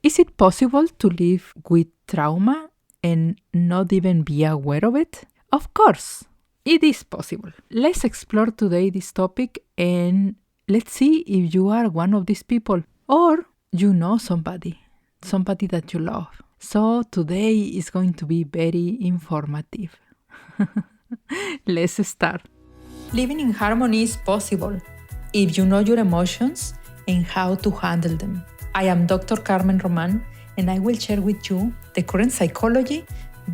Is it possible to live with trauma and not even be aware of it? Of course, it is possible. Let's explore today this topic and let's see if you are one of these people or you know somebody that you love. So today is going to be very informative. Let's start. Living in harmony is possible if you know your emotions and how to handle them. I am Dr. Carmen Roman, and I will share with you the current psychology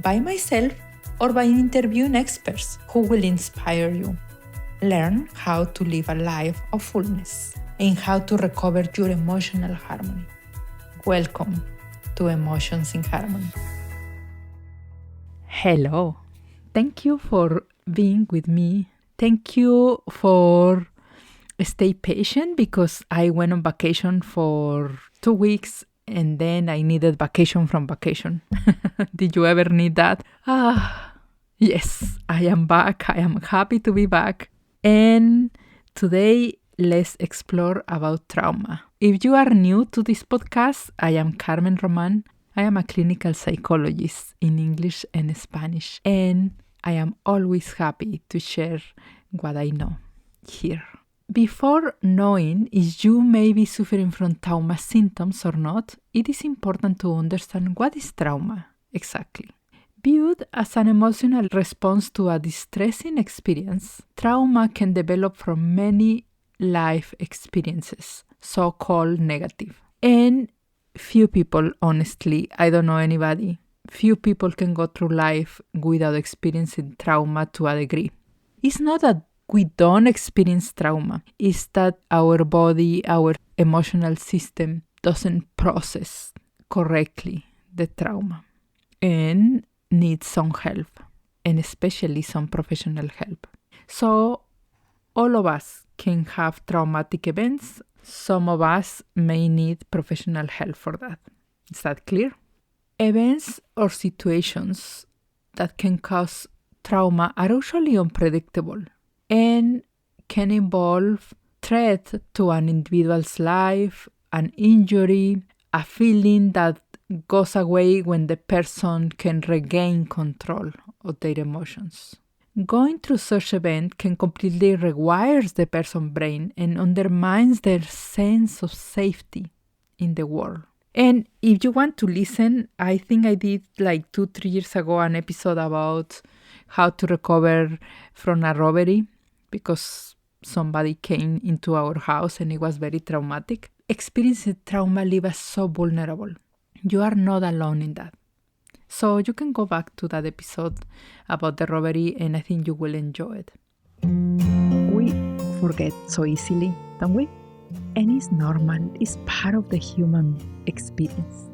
by myself or by interviewing experts who will inspire you. Learn how to live a life of fullness and how to recover your emotional harmony. Welcome to Emotions in Harmony. Hello. Thank you for being with me. Thank you for stay patient because I went on vacation for 2 weeks and then I needed vacation from vacation. Did you ever need that? Yes, I am back. I am happy to be back. And today, let's explore about trauma. If you are new to this podcast, I am Carmen Roman. I am a clinical psychologist in English and Spanish. And I am always happy to share what I know here. Before knowing if you may be suffering from trauma symptoms or not, it is important to understand what is trauma exactly. Viewed as an emotional response to a distressing experience, trauma can develop from many life experiences, so-called negative. And few people, honestly, I don't know anybody, few people can go through life without experiencing trauma to a degree. It's not that we don't experience trauma. It's that our body, our emotional system doesn't process correctly the trauma and needs some help, and especially some professional help. So all of us can have traumatic events. Some of us may need professional help for that. Is that clear? Events or situations that can cause trauma are usually unpredictable and can involve threat to an individual's life, an injury, a feeling that goes away when the person can regain control of their emotions. Going through such event can completely rewire the person's brain and undermines their sense of safety in the world. And if you want to listen, I think I did like 2-3 years ago an episode about how to recover from a robbery because somebody came into our house and it was very traumatic. Experiencing trauma leaves us so vulnerable. You are not alone in that. So you can go back to that episode about the robbery and I think you will enjoy it. We forget so easily, don't we? And it's normal. It's part of the human experience.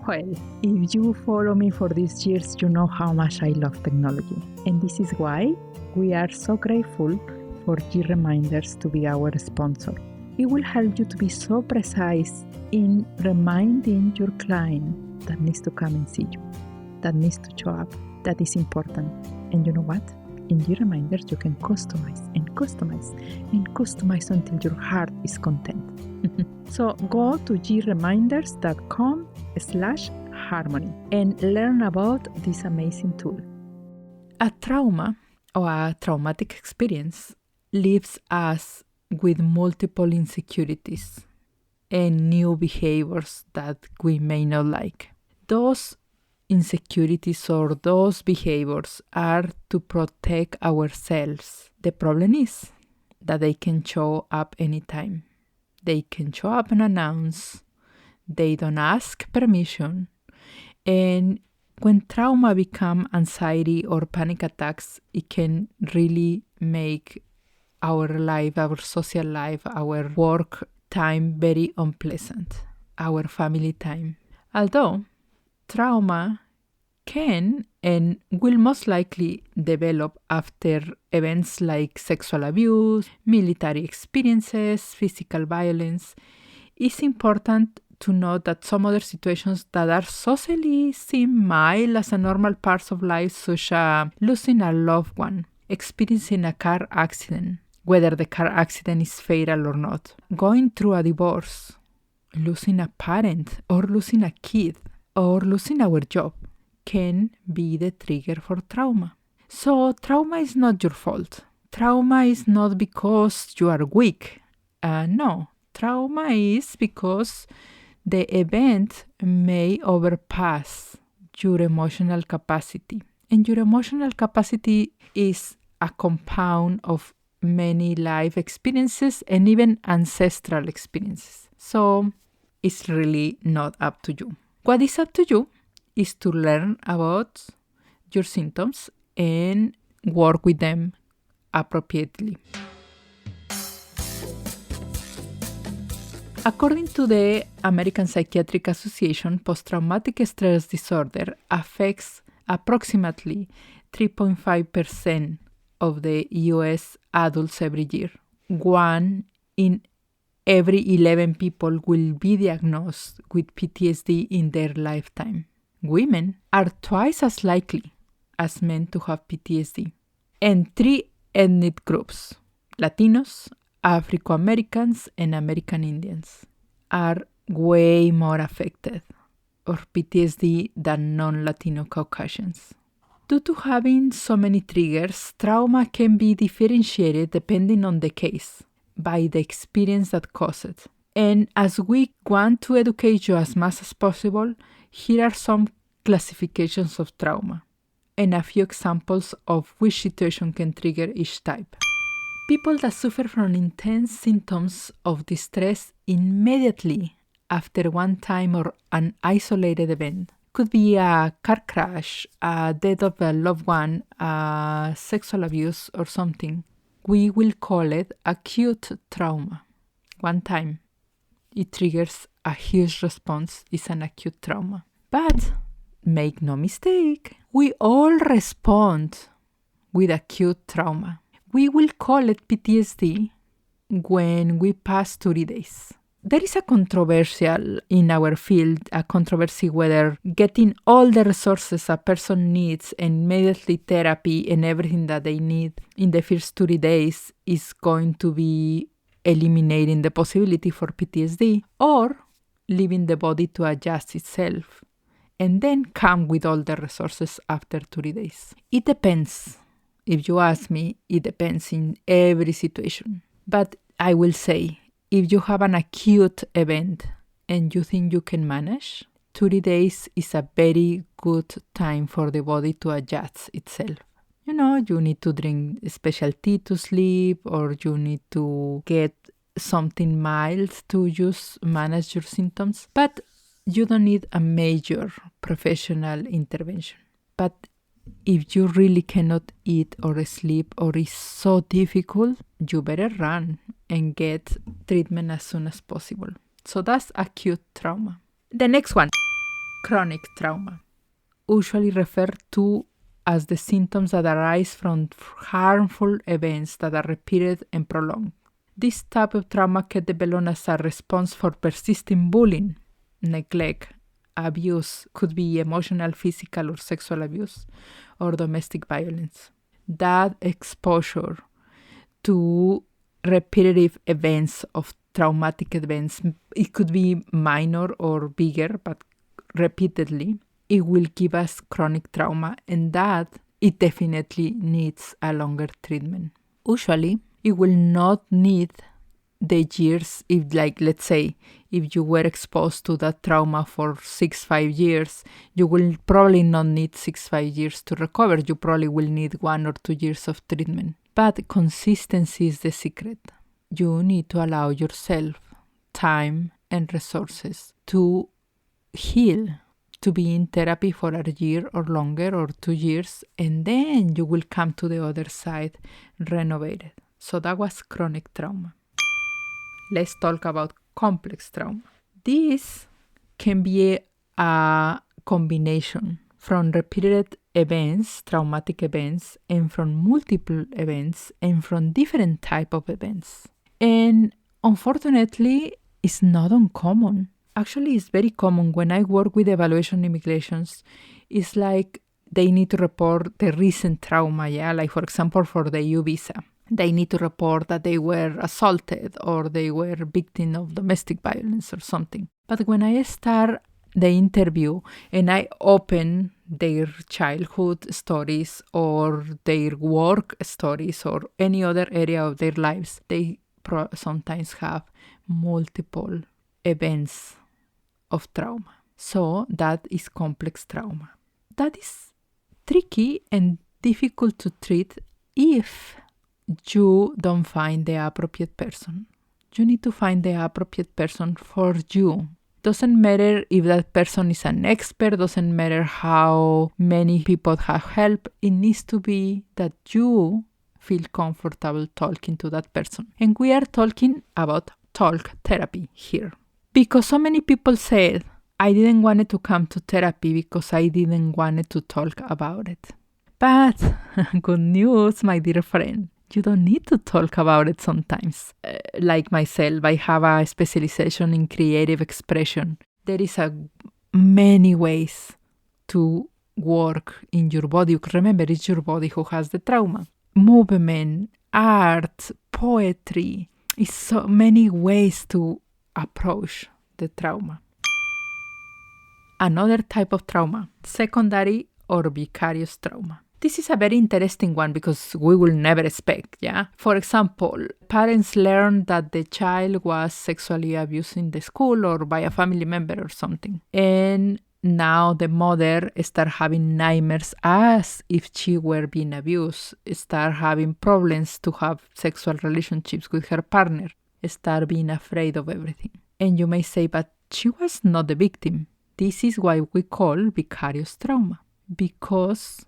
Well, if you follow me for these years, you know how much I love technology. And this is why we are so grateful for G-Reminders to be our sponsor. It will help you to be so precise in reminding your client that needs to come and see you, that needs to show up, that is important. And you know what? In G-Reminders, you can customize and customize and customize until your heart is content. So go to greminders.com/harmony and learn about this amazing tool. A trauma or a traumatic experience leaves us with multiple insecurities and new behaviors that we may not like. Those insecurities or those behaviors are to protect ourselves. The problem is that they can show up anytime. They can show up unannounced. They don't ask permission. And when trauma becomes anxiety or panic attacks, it can really make our life, our social life, our work time very unpleasant, our family time. Although trauma can and will most likely develop after events like sexual abuse, military experiences, physical violence, it's important to note that some other situations that are socially seem mild as a normal parts of life, such as losing a loved one, experiencing a car accident, whether the car accident is fatal or not, going through a divorce, losing a parent or losing a kid or losing our job can be the trigger for trauma. So trauma is not your fault. Trauma is not because you are weak. No, trauma is because the event may overpass your emotional capacity. And your emotional capacity is a compound of many life experiences and even ancestral experiences. So it's really not up to you. What is up to you is to learn about your symptoms and work with them appropriately. According to the American Psychiatric Association, post-traumatic stress disorder affects approximately 3.5% of the US adults every year. 1 in every 11 people will be diagnosed with PTSD in their lifetime. Women are twice as likely as men to have PTSD. And 3 ethnic groups, Latinos, Afro-Americans, and American Indians, are way more affected of PTSD than non-Latino Caucasians. Due to having so many triggers, trauma can be differentiated depending on the case by the experience that caused it. And as we want to educate you as much as possible, here are some classifications of trauma and a few examples of which situation can trigger each type. People that suffer from intense symptoms of distress immediately after one time or an isolated event. Could be a car crash, a death of a loved one, a sexual abuse or something. We will call it acute trauma. One time, it triggers a huge response. It's an acute trauma. But make no mistake, we all respond with acute trauma. We will call it PTSD when we pass 30 days. There is a controversial in our field, a controversy whether getting all the resources a person needs and immediately therapy and everything that they need in the first 30 days is going to be eliminating the possibility for PTSD, or leaving the body to adjust itself and then come with all the resources after 30 days. It depends. If you ask me, it depends in every situation. But I will say, if you have an acute event and you think you can manage, 30 days is a very good time for the body to adjust itself. You know, you need to drink special tea to sleep, or you need to get something mild to just manage your symptoms. But you don't need a major professional intervention. But if you really cannot eat or sleep or is so difficult, you better run and get treatment as soon as possible. So that's acute trauma. The next one, chronic trauma, usually referred to as the symptoms that arise from harmful events that are repeated and prolonged. This type of trauma can develop as a response for persistent bullying, neglect, abuse, could be emotional, physical, or sexual abuse, or domestic violence. That exposure to repetitive events of traumatic events, it could be minor or bigger, but repeatedly, it will give us chronic trauma, and that it definitely needs a longer treatment. Usually, it will not need the years, if like, let's say, if you were exposed to that trauma for 5 years, you will probably not need 5 years to recover. You probably will need 1 or 2 years of treatment. But consistency is the secret. You need to allow yourself time and resources to heal, to be in therapy for a year or longer or 2 years, and then you will come to the other side renovated. So that was chronic trauma. Let's talk about complex trauma. This can be a combination from repeated events, traumatic events, and from multiple events, and from different type of events. And unfortunately, it's not uncommon. Actually, it's very common. When I work with evaluation immigrations, it's like they need to report the recent trauma, like for example, for the EU visa. They need to report that they were assaulted or they were victim of domestic violence or something. But when I start the interview and I open their childhood stories or their work stories or any other area of their lives, they sometimes have multiple events of trauma. So that is complex trauma. That is tricky and difficult to treat if you don't find the appropriate person. You need to find the appropriate person for you. Doesn't matter if that person is an expert, doesn't matter how many people have help. It needs to be that you feel comfortable talking to that person. And we are talking about talk therapy here. Because so many people said, I didn't want to come to therapy because I didn't want to talk about it. But good news, my dear friend. You don't need to talk about it sometimes. Like myself, I have a specialization in creative expression. There is many ways to work in your body. Remember, it's your body who has the trauma. Movement, art, poetry. It's so many ways to approach the trauma. Another type of trauma, secondary or vicarious trauma. This is a very interesting one because we will never expect, yeah? For example, parents learn that the child was sexually abused in the school or by a family member or something. And now the mother start having nightmares as if she were being abused, start having problems to have sexual relationships with her partner, start being afraid of everything. And you may say, but she was not the victim. This is why we call vicarious trauma, because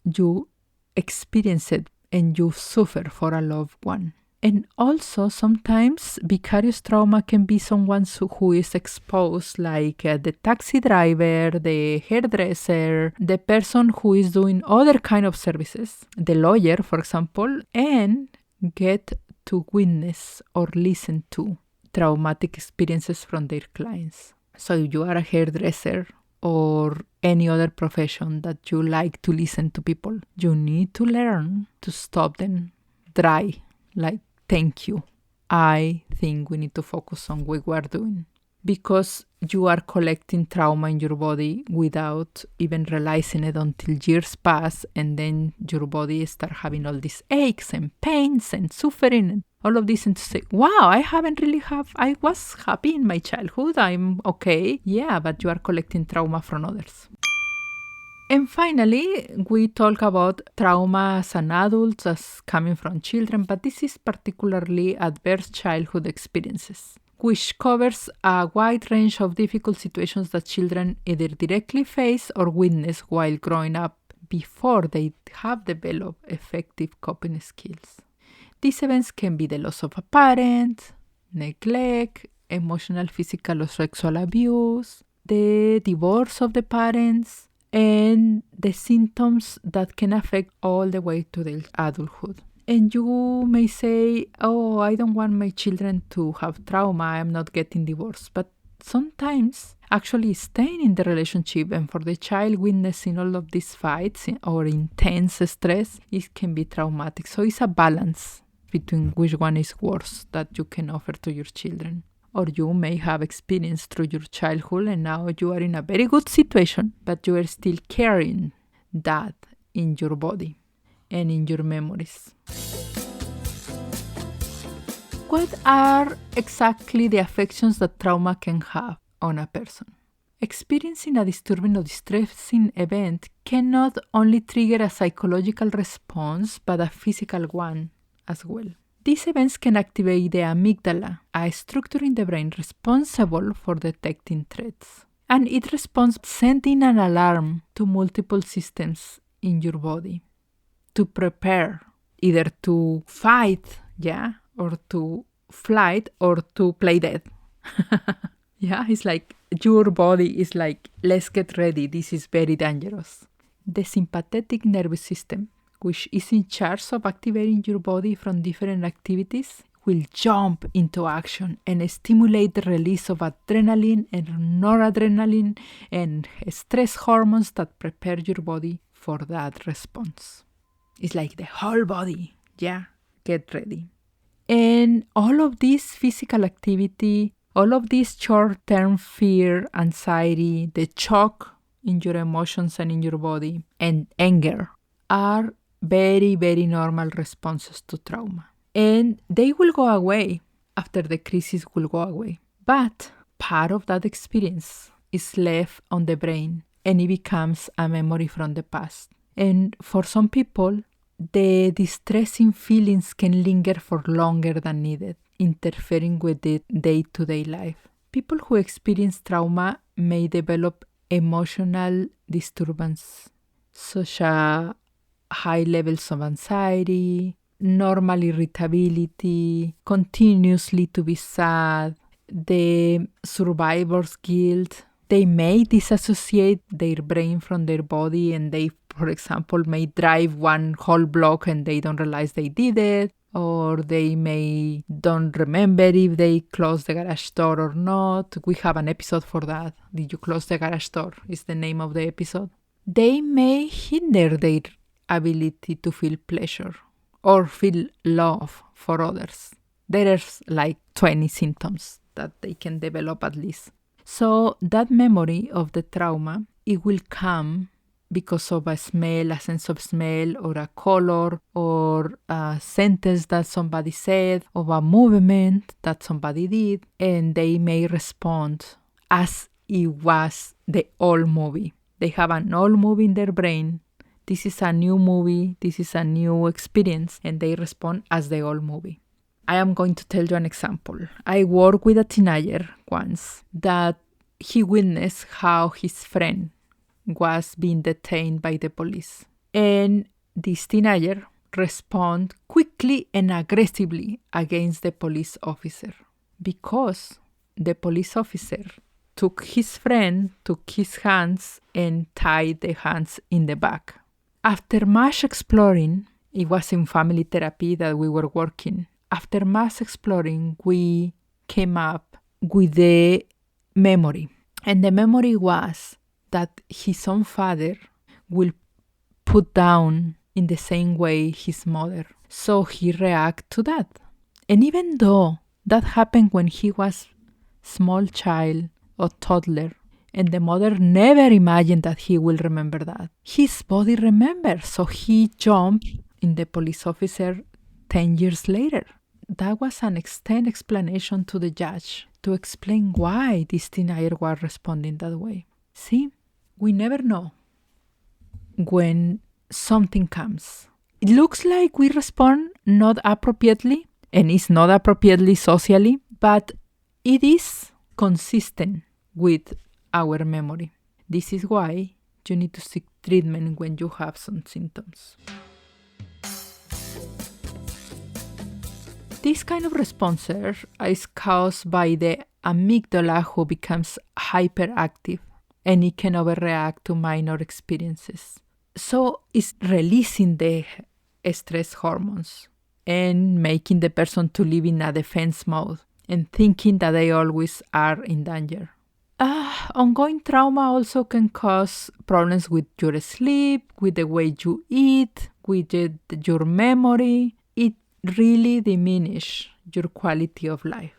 you experience it and you suffer for a loved one. And also sometimes vicarious trauma can be someone who is exposed, like the taxi driver, the hairdresser, the person who is doing other kind of services, the lawyer, for example, and get to witness or listen to traumatic experiences from their clients. So if you are a hairdresser or any other profession that you like to listen to people, you need to learn to stop them dry, like, thank you. I think we need to focus on what we are doing. Because you are collecting trauma in your body without even realizing it until years pass, and then your body start having all these aches and pains and suffering and all of this, and to say, wow, I was happy in my childhood, I'm okay. Yeah, but you are collecting trauma from others. And finally, we talk about trauma as an adult, as coming from children, but this is particularly adverse childhood experiences, which covers a wide range of difficult situations that children either directly face or witness while growing up before they have developed effective coping skills. These events can be the loss of a parent, neglect, emotional, physical, or sexual abuse, the divorce of the parents, and the symptoms that can affect all the way to their adulthood. And you may say, oh, I don't want my children to have trauma, I'm not getting divorced. But sometimes actually staying in the relationship and for the child witnessing all of these fights or intense stress, it can be traumatic. So it's a balance between which one is worse that you can offer to your children. Or you may have experienced through your childhood and now you are in a very good situation, but you are still carrying that in your body and in your memories. What are exactly the affections that trauma can have on a person? Experiencing a disturbing or distressing event can not only trigger a psychological response, but a physical one as well. These events can activate the amygdala, a structure in the brain responsible for detecting threats. And it responds sending an alarm to multiple systems in your body to prepare, either to fight, or to flight, or to play dead. It's like your body is like, let's get ready, this is very dangerous. The sympathetic nervous system, which is in charge of activating your body from different activities, will jump into action and stimulate the release of adrenaline and noradrenaline and stress hormones that prepare your body for that response. It's like the whole body, get ready. And all of this physical activity, all of this short-term fear, anxiety, the shock in your emotions and in your body, and anger are very, very normal responses to trauma. And they will go away after the crisis will go away. But part of that experience is left on the brain and it becomes a memory from the past. And for some people, the distressing feelings can linger for longer than needed, interfering with the day-to-day life. People who experience trauma may develop emotional disturbance, such as high levels of anxiety, normal irritability, continuously to be sad, the survivor's guilt. They may disassociate their brain from their body and they, for example, may drive one whole block and they don't realize they did it, or they may don't remember if they closed the garage door or not. We have an episode for that. Did you close the garage door? Is the name of the episode. They may hinder their ability to feel pleasure or feel love for others. There's like 20 symptoms that they can develop at least. So that memory of the trauma, it will come because of a smell, a sense of smell, or a color, or a sentence that somebody said, or a movement that somebody did, and they may respond as it was the old movie. They have an old movie in their brain. This is a new movie, this is a new experience, and they respond as the old movie. I am going to tell you an example. I worked with a teenager once that he witnessed how his friend was being detained by the police. And this teenager responded quickly and aggressively against the police officer because the police officer took his friend, took his hands, and tied the hands in the back. After much exploring, it was in family therapy that we were working. After much exploring, we came up with the memory. And the memory was that his own father will put down in the same way his mother. So he reacted to that. And even though that happened when he was small child or toddler, and the mother never imagined that he will remember that, his body remembers. So he jumped in the police officer 10 years later. That was an extended explanation to the judge to explain why this teenager was responding that way. See, we never know when something comes. It looks like we respond not appropriately, and it's not appropriately socially, but it is consistent with our memory. This is why you need to seek treatment when you have some symptoms. This kind of response is caused by the amygdala, who becomes hyperactive and it can overreact to minor experiences. So it's releasing the stress hormones and making the person to live in a defense mode and thinking that they always are in danger. Ongoing trauma also can cause problems with your sleep, with the way you eat, with your memory. It really diminishes your quality of life.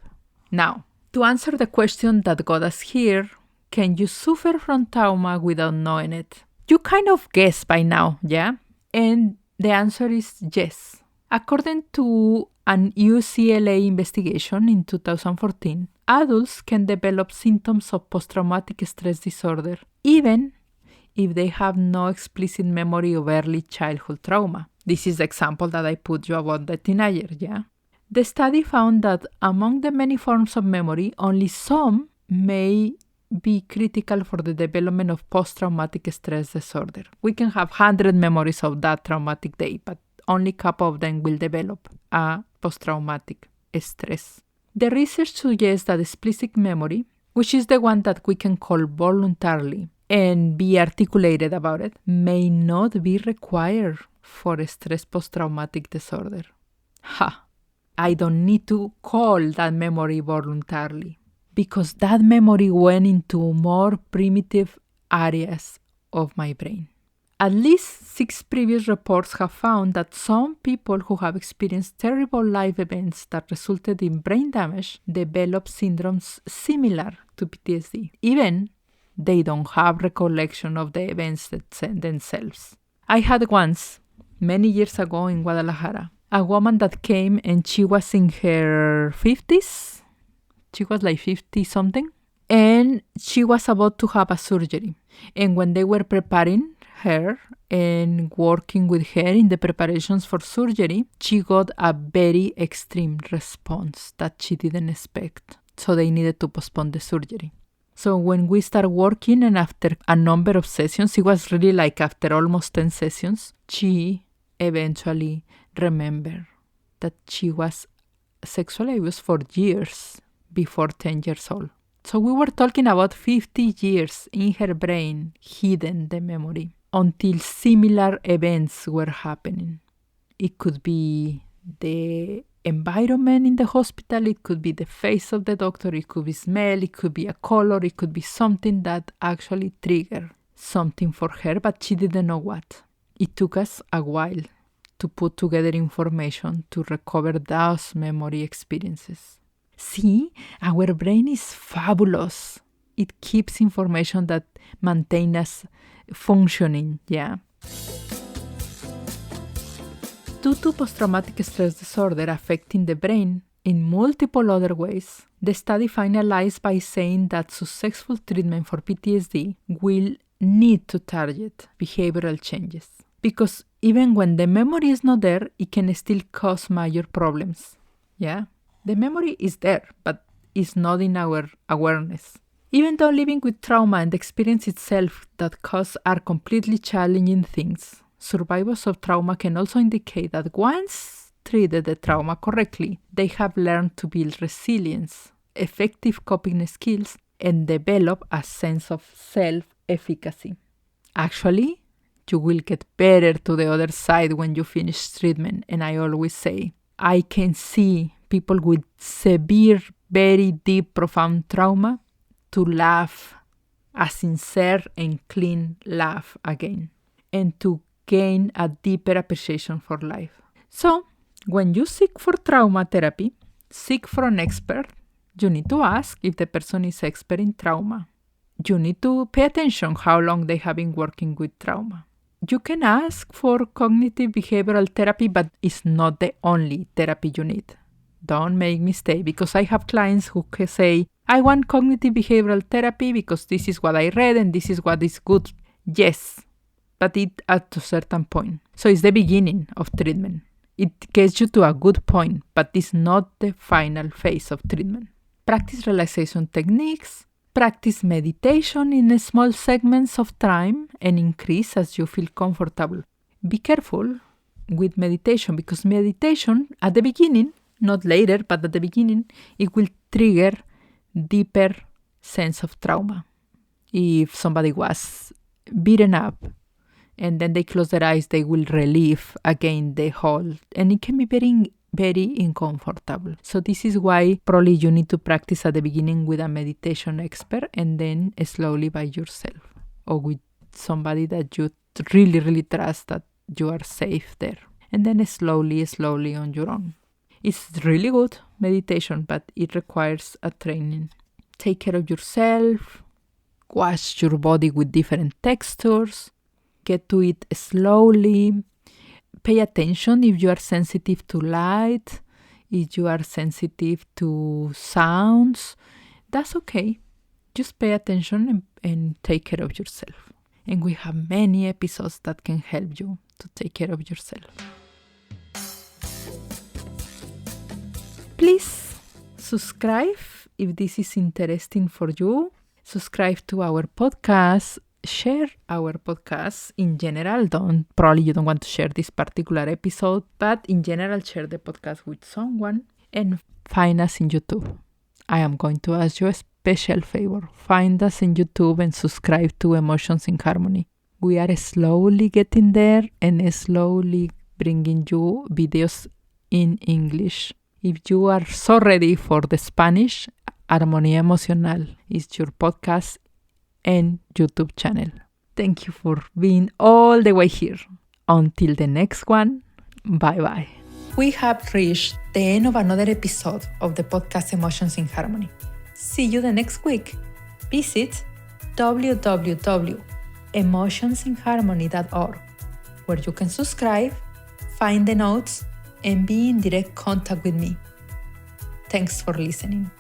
Now, to answer the question that got us here, can you suffer from trauma without knowing it? You kind of guess by now, yeah? And the answer is yes. According to an UCLA investigation in 2014, adults can develop symptoms of post-traumatic stress disorder, even if they have no explicit memory of early childhood trauma. This is the example that I put you about the teenager, yeah? The study found that among the many forms of memory, only some may be critical for the development of post-traumatic stress disorder. We can have 100 memories of that traumatic day, but only a couple of them will develop a post-traumatic stress. The research suggests that explicit memory, which is the one that we can call voluntarily and be articulated about it, may not be required for stress post-traumatic disorder. I don't need to call that memory voluntarily because that memory went into more primitive areas of my brain. At least 6 previous reports have found that some people who have experienced terrible life events that resulted in brain damage develop syndromes similar to PTSD, even they don't have recollection of the events themselves. I had once, many years ago in Guadalajara, a woman that came and she was in her 50s. She was like 50 something. And she was about to have a surgery. And when they were preparing her and working with her in the preparations for surgery, she got a very extreme response that she didn't expect. So they needed to postpone the surgery. So when we started working and after a number of sessions, it was really like after almost 10 sessions, she eventually remembered that she was sexually abused for years before 10 years old. So we were talking about 50 years in her brain hidden the memory until similar events were happening. It could be the environment in the hospital, it could be the face of the doctor, it could be smell, it could be a color, it could be something that actually triggered something for her, but she didn't know what. It took us a while to put together information to recover those memory experiences. See, our brain is fabulous. It keeps information that maintains us functioning, yeah. Due to post-traumatic stress disorder affecting the brain in multiple other ways, the study finalized by saying that successful treatment for PTSD will need to target behavioral changes. Because even when the memory is not there, it can still cause major problems, yeah? The memory is there, but it's not in our awareness. Even though living with trauma and the experience itself that cause are completely challenging things, survivors of trauma can also indicate that once treated the trauma correctly, they have learned to build resilience, effective coping skills, and develop a sense of self-efficacy. Actually, you will get better to the other side when you finish treatment, and I always say, I can see people with severe, very deep, profound trauma to laugh, a sincere and clean laugh again, and to gain a deeper appreciation for life. So, when you seek for trauma therapy, seek for an expert. You need to ask if the person is expert in trauma. You need to pay attention how long they have been working with trauma. You can ask for cognitive behavioral therapy, but it's not the only therapy you need. Don't make mistake, because I have clients who can say, I want cognitive behavioral therapy because this is what I read and this is what is good. Yes, but it at a certain point. So it's the beginning of treatment. It gets you to a good point, but it's not the final phase of treatment. Practice relaxation techniques. Practice meditation in small segments of time and increase as you feel comfortable. Be careful with meditation, because meditation at the beginning, not later, but at the beginning, it will trigger deeper sense of trauma. If somebody was beaten up and then they close their eyes, they will relive again the whole, and it can be very, very uncomfortable. So this is why probably you need to practice at the beginning with a meditation expert and then slowly by yourself or with somebody that you really, really trust that you are safe there. And then slowly on your own. It's really good meditation, but it requires a training. Take care of yourself. Wash your body with different textures. Get to it slowly. Pay attention if you are sensitive to light, if you are sensitive to sounds. That's okay. Just pay attention and take care of yourself. And we have many episodes that can help you to take care of yourself. Please subscribe if this is interesting for you. Subscribe to our podcast. Share our podcast in general. Probably you don't want to share this particular episode, but in general, share the podcast with someone and find us in YouTube. I am going to ask you a special favor. Find us in YouTube and subscribe to Emotions in Harmony. We are slowly getting there and slowly bringing you videos in English. If you are so ready for the Spanish, Armonía Emocional is your podcast and YouTube channel. Thank you for being all the way here. Until the next one, bye-bye. We have reached the end of another episode of the podcast Emotions in Harmony. See you the next week. Visit www.emotionsinharmony.org, where you can subscribe, find the notes, and be in direct contact with me. Thanks for listening.